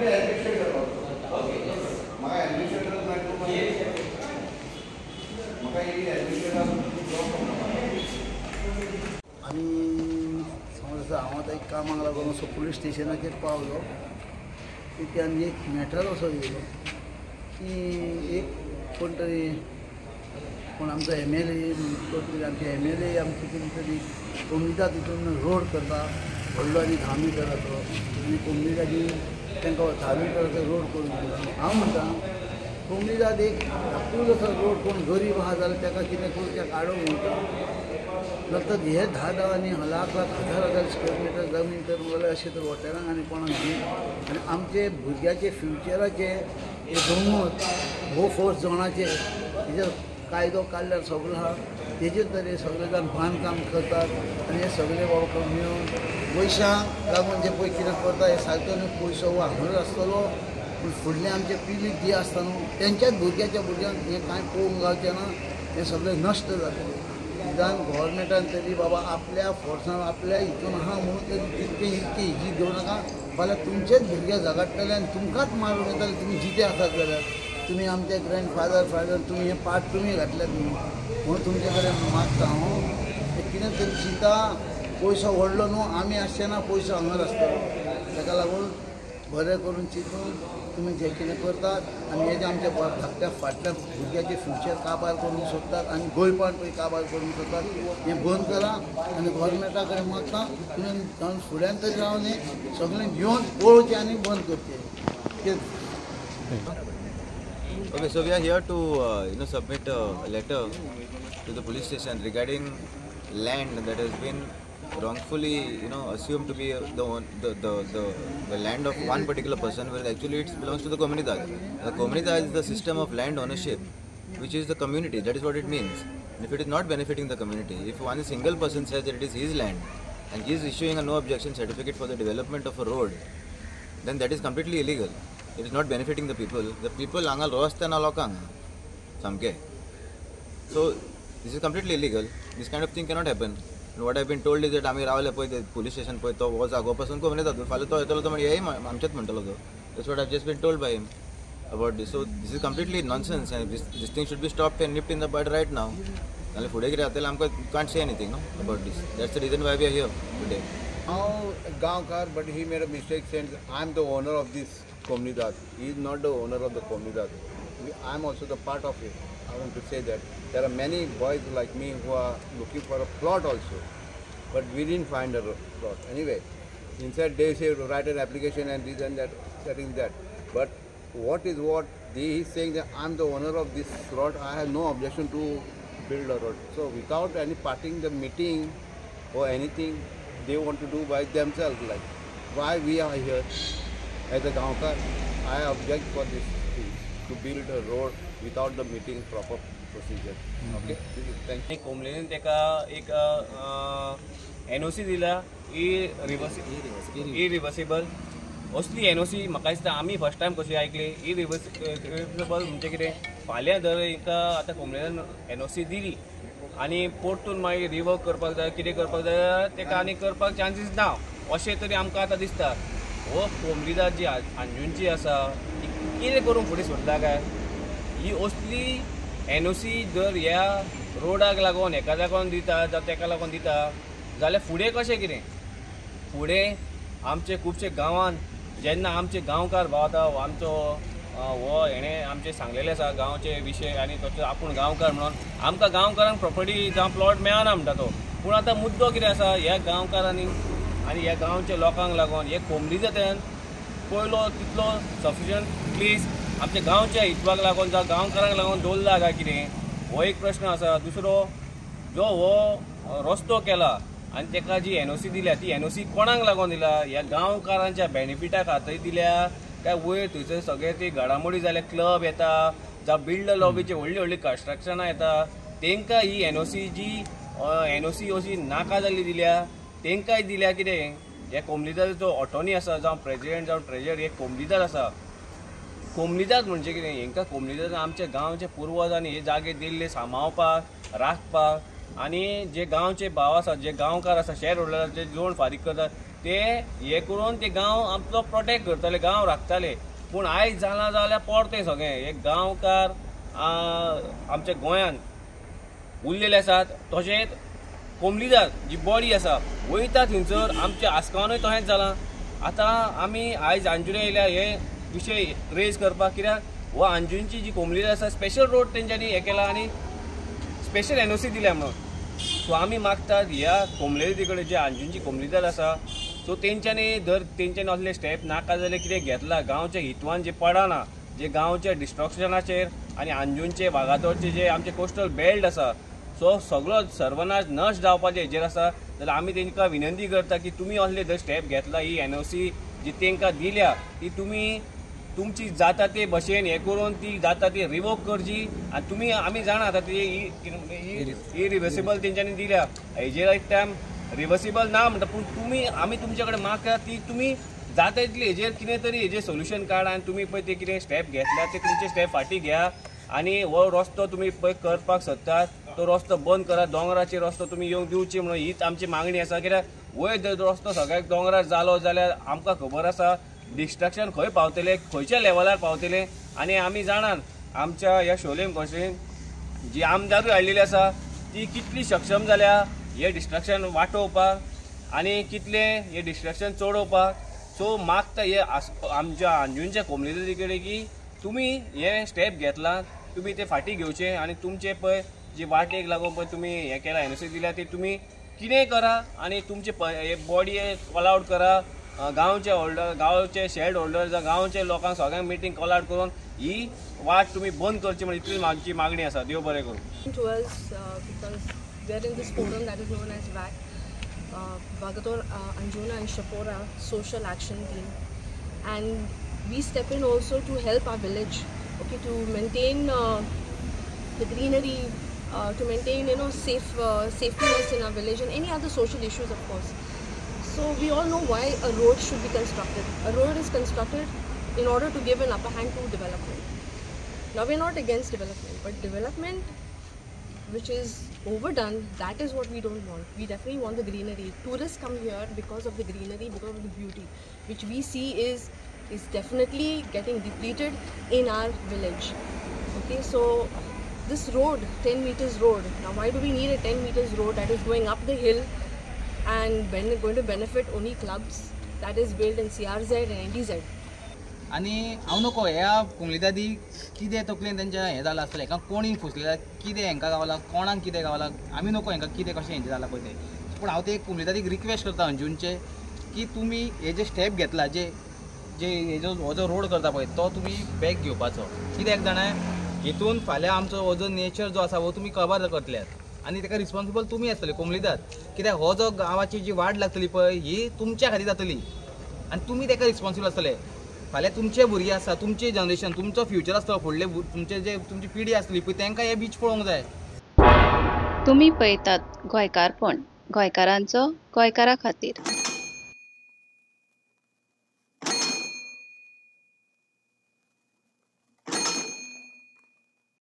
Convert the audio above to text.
समज हांव आतां एक कामाक लागून असो पुलीस स्टेशनाचेर पावलो की त्यांनी एक मॅटर असो येयलो की एक कोण तरी पूण आमचो MLA आमचे MLA आमचे कितें तरी कोमिता तितून रोड करता व्हडलो आनी 10 मिटराचो आनी कोमिताची तांकां 10 मिटराचो रोड करून दिलो। हांव म्हणटा कोमिताक एक धाकटूच असो रोड कोण गरीब आहा जाल्यार ताका कितें करून त्या काडूंक म्हणटा नंतर हे 10 आनी लाख हजार स्क्वेअर मिटर जमीन तर मला अशें तर हॉटेलांक आनी कोणाक दी आनी आमचे भुरग्याचे फ्युचराचे हे दोनूच हो फोर्स जोणाचे हेजेर कायदो काडल्यार सगळो आहा तेजेर तरी सगळे जाण बांदकाम करतात आनी हे सगळे बाबा मेळून पयशांक लागून जे पळय कितें करता हे सारको न्हू पयसो हो हांगाच आसतलो पूण फुडले आमचे पिळीक जी आसता न्हू तेंच्याच भुरग्याच्या भुरग्यांक हें कांय पळोवंक गावचें ना हें सगळें नश्ट जातलें। निदान गव्हर्मेंटान तरी बाबा आपल्या फोर्सान आपल्या हितून आहा म्हणून तरी तितकें ही घेवं नाका फाल्यां तुमचेच भुरगे झगडटले आनी तुमकांच मारून येताले तुमी जिते आसात जाल्यार तुमी आमचे ग्रँडफादर तुमी हे पाट तुमी घातल्यात न्हू म्हणून तुमचे कडेन मागता हांव कितें तरी चिंता पयसो व्हडलो न्हू आमी आसचे ना पयसो हांगाच आसतलो ताका लागून बरें करून चिंतून तुमी जे कितें करतात आनी हे जे आमच्या धाकट्या फाटल्या भुरग्याचे फ्युचर काबार करूंक सोदतात आनी गोंयपण पळय काबार करूंक सोदतात हें बंद करा आनी गव्हर्मेंटा कडेन मागता तुमी जावन फुड्यान तरी रावन हें सगळें घेवन पळोवचें आनी बंद करचें। Okay, so we are here to submit a letter to the police station regarding land that has been wrongfully assumed to be the land of one particular person, where actually it belongs to the comunidad. The comunidad is the system of land ownership, which is the community. That is what it means. And if it is not benefiting the community, if one single person says that it is his land and he is issuing a no objection certificate for the development of a road, then that is completely illegal. It is not benefiting the people. The people हांगा रोस्तना लोकांक सामके. So this is completely illegal. This kind of thing cannot happen. And what I have been told is that आमी रावले पळय ते police station पळय तो हो जागो पासून कोण येता फाल्यां तो येतलो तो म्हणजे हेय आमचेच म्हणटलो तो. That's what I have just been told by him about this. So this is completely nonsense and this thing should be stopped and nipped in the bud right now. नाल्यार फुडें कितें जातलें आमकां can't say anything about this. That's the reason why we are here today. Gaonkar, but he made a mistake saying I'm the owner of this comunidad. He is not the owner of the comunidad. I'm also the part of it. I want to say that there are many boys like me who are looking for a plot also, but we didn't find a plot. Anyway, inside they say write an application and this and that, setting that. But what is what? He is saying that I'm the owner of this plot. I have no objection to build a road. So without any parting the meeting or anything, they want to do by themselves. Like why we are here as a Gaonkar, I object for this thing, to build a road without the meeting proper procedure. Okay, thank you. कोमलेन तेका एक NOC दिला irreversible असली NOC म्हाका दिसता आमी first time कशी आयकली irreversible म्हणजे कितें फाल्यां जर एका आतां कोमलेन NOC दिली आनी परतून मागीर रिवर्क करपाक जाय कितें करपाक जाय तेका आनी करपाक चान्सीस ना अशें तरी आमकां आतां दिसता। हो कोमलीदाद जी अंजुनची आसा ती कितें करून फुडें सोदला काय ही असली NOC जर ह्या रोडाक लागून एका जागोन दिता जावं तेका लागून दिता जाल्यार फुडें कशें कितें फुडें आमचे खुबशे गांवांत जेन्ना आमचे गांवकार भावता आमचो हो हेणें आमचे सांगलेले आसा गांवचे विशय आनी तसो आपूण गांवकार म्हणून आमकां गांवकारांक प्रॉपर्टी जावं प्लॉट मेळना म्हणटा तो पूण आतां मुद्दो कितें आसा ह्या गांवकारांनी आनी ह्या गांवच्या लोकांक लागून हे कोमलीदादान पयलो तितलो सफिशियंट प्लेस आमच्या गांवच्या हितवाक लागून जावं गांवकारांक लागून दवरला काय कितें हो एक प्रश्न आसा। दुसरो जो हो रस्तो केला आनी ताका जी NOC दिल्या ती NOC कोणाक लागून दिला ह्या गांवकारांच्या बेनिफिटा खातीर दिल्या काय वयर थंयसर सगळे ती घडामोडी जाल्या क्लब येता जावं बिल्डर लॉबीचे व्हडली व्हडली कन्स्ट्रक्शनां येता तांकां ही NOC जी NOC अशी नाका जाल्ली दिल्या तांकांय दिल्या कितें हे कोमलीदाद जो ऑटोनी आसा जावं प्रेजिडेंट जावं ट्रेजर हे कोमलीदाद आसा कोमलीदाद म्हणजे कितें हांकां कोमलीदाद आमच्या गांवचे पुर्वजांनी हे जागे दिल्ले सांबाळपाक राखपाक आनी जे गांवचे भाव आसा जे गांवकार आसा शेअर होल्डर जे लोन फारीक करतात ते हे करून ते गांव आमचो प्रोटेक्ट करताले, गांव राखताले. पूण आयज जालां जाल्यार परते सगळे हे गांवकार आमच्या गोंयांत उरलेले आसात. तशेंच कोमलीदाद जी बॉडी आसा वयता थंयसर आमच्या आसगांवानूय तशेंच जालां. आतां आमी आयज अंजुने येयल्या हे विशय रेज करपाक, कित्याक हो अंजुनची जी कोमलीदाद आसा स्पेशल रोड तेंच्यांनी हे केला आनी स्पेशल NOC दिल्या म्हणून. सो आमी मागतात ह्या कोमलेदी कडेन जे अंजुनची कोमलीदाद आसा सो तेंच्यांनी असले स्टेप नाका जाल्यार कितें घेतला गांवच्या हितवान जे पडना, जे गांवच्या डिस्ट्रक्शनाचेर आनी अंजुनचे वागातोरचे जे आमचे कोस्टल बेल्ट आसा सो सगळो सर्वनाश नश जावपाचे हेजेर आसा. जाल्यार आमी तेंकां विनंती करता की तुमी असले जर स्टेप घेतला, ही NOC जी तेंकां दिल्या ती तुमी तुमची जाता ते भशेन हे करून ती जाता ती रिवोक करची. आनी तुमी आमी जाणा आतां ती इरिवर्सिबल तेंच्यांनी दिल्या, हेजेर एक टायम रिवर्सिबल ना म्हणटा. पूण तुमी आमी तुमचे कडेन मागता ती तुमी जाता तितली हेजेर कितें तरी हेजेर सोल्युशन काडा. आनी तुमी पळय ते कितें स्टेप घेतल्या ते तुमचे स्टेप फाटीं घ्या आनी हो रस्तो तुमी पळय करपाक सोदतात तो रस्तो बंद करा. दोंगराचेर रस्तो तुमी येवंक दिवची म्हणून हीच आमची मागणी आसा. कित्याक वयर जर रस्तो सगळ्याक दोंगरार जालो जाल्यार आमकां खबर आसा डिस्ट्रक्शन खंय पावतले, खंयच्या लेवलार पावतले. आनी आमी जाणात आमच्या ह्या शोलेम कॉन्स्टिट्युएन्सीन जी आमदारूय हाडलेली आसा ती कितली सक्षम जाल्या हे डिस्ट्रक्शन वाटोवपाक आनी कितले हे डिस्ट्रक्शन चोडोवपाक. सो मागता हे आमच्या अंजुनच्या कोमलीदादी कडेन की तुमी हे स्टेप घेतला तुमी ते फाटीं घेवचे आनी तुमचे पळय जी वाटेक लागून पळय तुमी हे केला NOC दिल्या ती तुमी कितेंय करा आनी तुमचे बॉडी कॉल आउट करा. गांवचे शेड होल्डर जावं गांवचे लोकांक सगळ्यांक मिटींग कॉल आउट करून ही वाट तुमी बंद करची म्हणून इतली आमची मागणी आसा. देव बरें करूं. To us because we're in this forum that is known as WAC, Vagator, Anjuna and Shapora Social Action Team, and we step in also to help our village, okay, to maintain the greenery, to maintain safetyness in our village and any other social issues, of course. So we all know why a road should be constructed. A road is constructed in order to give an upper hand to development. Now we're not against development, but development which is overdone, that is what we don't want. We definitely want the greenery. Tourists come here because of the greenery, because of the beauty, which we see is definitely getting depleted in our village. Okay, so this road, 10 meters road. Now why do we need a 10 meters road that is going up the hill and going to benefit only clubs that is built in CRZ and NDZ? आनी हांव नको ह्या कोमलीदादी कितें तकलेन तेंच्या हें जालां आसतलें, हांकां कोणी फुसलें कितें हांकां गावलां, कोणाक कितें गावलां आमी नको हांकां कितें कशें हेंचें जालां पळय तें. पूण हांव ते कोमलीदादीक रिक्वेस्ट करता अंजुनचे की तुमी हे जे स्टेप घेतला जे हेजो हो जो रोड करता पळय तो तुमी बॅक घेवपाचो. कित्याक जाणा हितून फाल्यां आमचो हो जो नेचर जो आसा हो तुमी कवर करतल्यात आनी ताका रिस्पॉन्सिबल तुमी आसतले कोमलीदाद. कित्याक हो जो गांवाची जी वाड लागतली पळय ही तुमच्या खातीर जातली आनी तुमी ताका रिस्पॉन्सिबल आसतले. फाल्यां तुमचे भुरगे आसा, तुमचे जनरेशन, तुमचो फ्युचर आसतलो, फुडले तुमची पिढी आसतली पळय तांकां हे बीच पळोवंक जाय. तुम्ही पळयतात गोंयकारपण, गोंयकारांचो गोंयकारा खातीर.